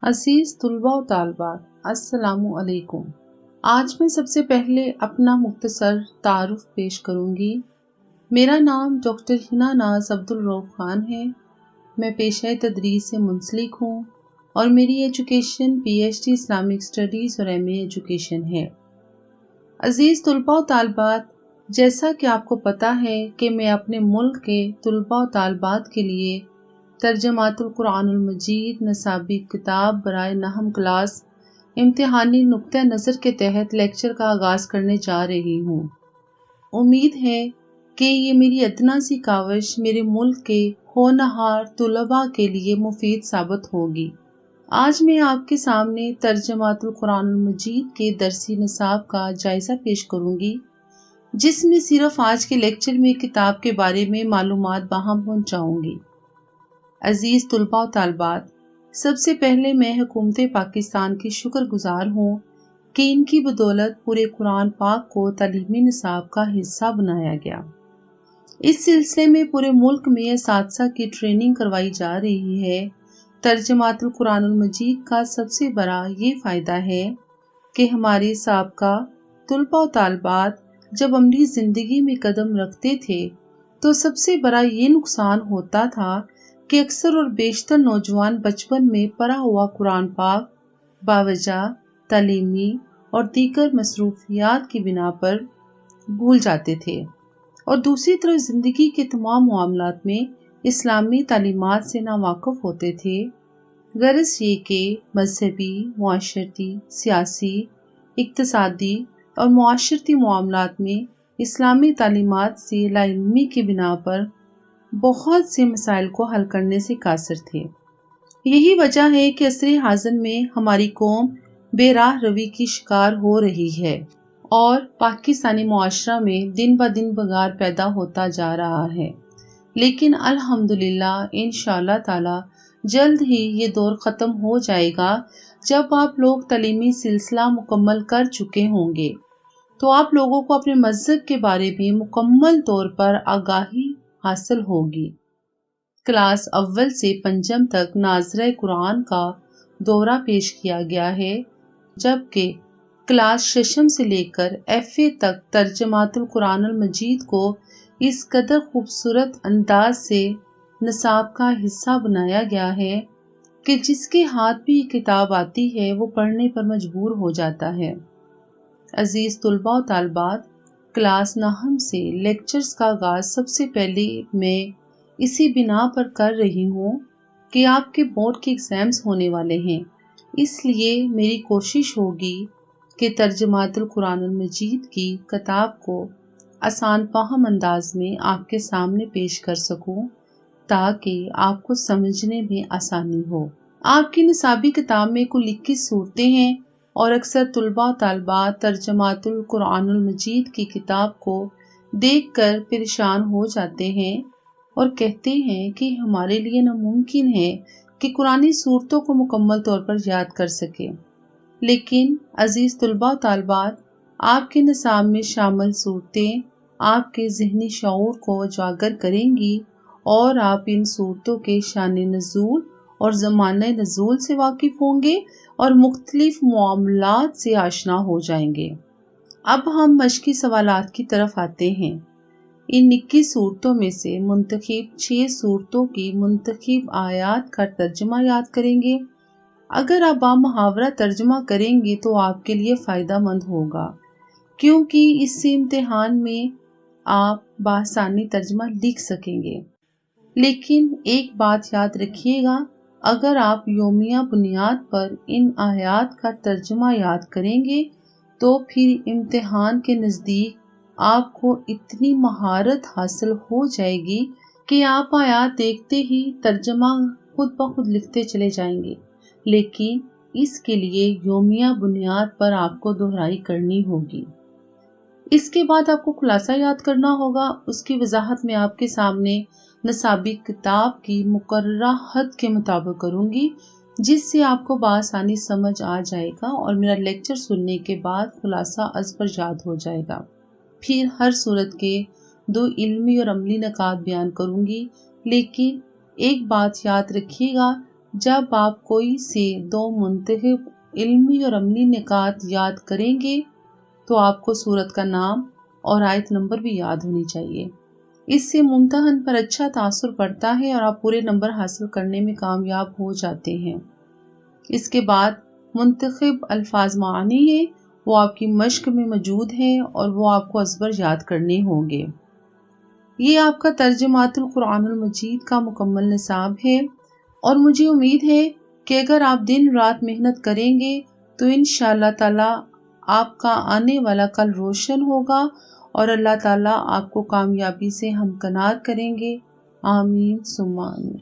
عزیز طلباء و طالبات، السلام علیکم۔ آج میں سب سے پہلے اپنا مختصر تعارف پیش کروں گی۔ میرا نام ڈاکٹر ہنا ناز عبدالرؤف خان ہے۔ میں پیشہ تدریس سے منسلک ہوں اور میری ایجوکیشن PhD اسلامک اسٹڈیز اور MA ایجوکیشن ہے۔ عزیز طلباء و طالبات، جیسا کہ آپ کو پتہ ہے کہ میں اپنے ملک کے طلباء و طالبات کے لیے ترجمات القرآن المجید نصابی کتاب برائے نہم کلاس امتحانی نقطہ نظر کے تحت لیکچر کا آغاز کرنے جا رہی ہوں۔ امید ہے کہ یہ میری ادنیٰ سی کاوش میرے ملک کے ہونہار طلباء کے لیے مفید ثابت ہوگی۔ آج میں آپ کے سامنے ترجمات القرآن المجید کے درسی نصاب کا جائزہ پیش کروں گی، جس میں صرف آج کے لیکچر میں کتاب کے بارے میں معلومات باہم پہنچاؤں گی۔ عزیز طلباء و طالبات، سب سے پہلے میں حکومت پاکستان کی شکر گزار ہوں کہ ان کی بدولت پورے قرآن پاک کو تعلیمی نصاب کا حصہ بنایا گیا۔ اس سلسلے میں پورے ملک میں اساتذہ کی ٹریننگ کروائی جا رہی ہے۔ ترجمات القرآن المجید کا سب سے بڑا یہ فائدہ ہے کہ ہمارے سابقہ طلباء و طالبات جب عملی زندگی میں قدم رکھتے تھے تو سب سے بڑا یہ نقصان ہوتا تھا کہ اکثر اور بیشتر نوجوان بچپن میں پڑھا ہوا قرآن پاک باوجہ تعلیمی اور دیگر مصروفیات کی بنا پر بھول جاتے تھے، اور دوسری طرف زندگی کے تمام معاملات میں اسلامی تعلیمات سے ناواقف ہوتے تھے۔ غرض یہ کہ مذہبی، معاشرتی، سیاسی، اقتصادی اور معاشرتی معاملات میں اسلامی تعلیمات سے لا علمی کی بنا پر بہت سے مسائل کو حل کرنے سے قاصر تھے۔ یہی وجہ ہے کہ عصر حاضر میں ہماری قوم بے راہ روی کی شکار ہو رہی ہے اور پاکستانی معاشرہ میں دن بدن بگار پیدا ہوتا جا رہا ہے، لیکن الحمدللہ انشاءاللہ تعالی جلد ہی یہ دور ختم ہو جائے گا۔ جب آپ لوگ تعلیمی سلسلہ مکمل کر چکے ہوں گے تو آپ لوگوں کو اپنے مذہب کے بارے میں مکمل طور پر آگاہی حاصل ہوگی۔ کلاس اول سے پنجم تک ناظرہ قرآن کا دورہ پیش کیا گیا ہے، جبکہ کلاس ششم سے لے کر FA تک ترجمات القرآن المجید کو اس قدر خوبصورت انداز سے نصاب کا حصہ بنایا گیا ہے کہ جس کے ہاتھ بھی یہ کتاب آتی ہے وہ پڑھنے پر مجبور ہو جاتا ہے۔ عزیز طلباء و طالبات، کلاس نہم سے لیکچرز کا آغاز سب سے پہلے میں اسی بنا پر کر رہی ہوں کہ آپ کے بورڈ کے ایگزامز ہونے والے ہیں، اس لیے میری کوشش ہوگی کہ ترجمات القرآن المجید کی کتاب کو آسان فہم انداز میں آپ کے سامنے پیش کر سکوں تاکہ آپ کو سمجھنے میں آسانی ہو۔ آپ کی نصابی کتاب میں کل 21 صورتیں ہیں اور اکثر طلباء و طالبات ترجمات القرآن المجید کی کتاب کو دیکھ کر پریشان ہو جاتے ہیں اور کہتے ہیں کہ ہمارے لیے ناممکن ہے کہ قرآنی صورتوں کو مکمل طور پر یاد کر سکیں۔ لیکن عزیز طلباء و طالبات، آپ کے نصاب میں شامل صورتیں آپ کے ذہنی شعور کو اجاگر کریں گی اور آپ ان صورتوں کے شان نزول اور زمانہ نزول سے واقف ہوں گے اور مختلف معاملات سے آشنا ہو جائیں گے۔ اب ہم مشقی سوالات کی طرف آتے ہیں۔ ان 21 صورتوں میں سے منتخب 6 صورتوں کی منتخب آیات کا ترجمہ یاد کریں گے۔ اگر آپ محاورہ ترجمہ کریں گے تو آپ کے لیے فائدہ مند ہوگا، کیونکہ اس سے امتحان میں آپ بآسانی ترجمہ لکھ سکیں گے۔ لیکن ایک بات یاد رکھیے گا، اگر آپ یومیہ بنیاد پر ان آیات کا ترجمہ یاد کریں گے تو پھر امتحان کے نزدیک آپ کو اتنی مہارت حاصل ہو جائے گی کہ آپ آیات دیکھتے ہی ترجمہ خود بخود لکھتے چلے جائیں گے۔ لیکن اس کے لیے یومیہ بنیاد پر آپ کو دہرائی کرنی ہوگی۔ اس کے بعد آپ کو خلاصہ یاد کرنا ہوگا۔ اس کی وضاحت میں آپ کے سامنے نصابی کتاب کی مقررہ حد کے مطابق کروں گی، جس سے آپ کو بآسانی سمجھ آ جائے گا اور میرا لیکچر سننے کے بعد خلاصہ از پر یاد ہو جائے گا۔ پھر ہر صورت کے 2 علمی اور عملی نکات بیان کروں گی، لیکن ایک بات یاد رکھیے گا جب آپ کوئی سے 2 منتخب علمی اور عملی نکات یاد کریں گے تو آپ کو سورت کا نام اور آیت نمبر بھی یاد ہونی چاہیے۔ اس سے ممتحن پر اچھا تاثر پڑتا ہے اور آپ پورے نمبر حاصل کرنے میں کامیاب ہو جاتے ہیں۔ اس کے بعد منتخب الفاظ معانی ہیں، وہ آپ کی مشق میں موجود ہیں اور وہ آپ کو ازبر یاد کرنے ہوں گے۔ یہ آپ کا ترجمات القرآن المجید کا مکمل نصاب ہے اور مجھے امید ہے کہ اگر آپ دن رات محنت کریں گے تو انشاءاللہ تعالی آپ کا آنے والا کل روشن ہوگا اور اللہ تعالیٰ آپ کو کامیابی سے ہمکنار کریں گے۔ آمین ثم آمین۔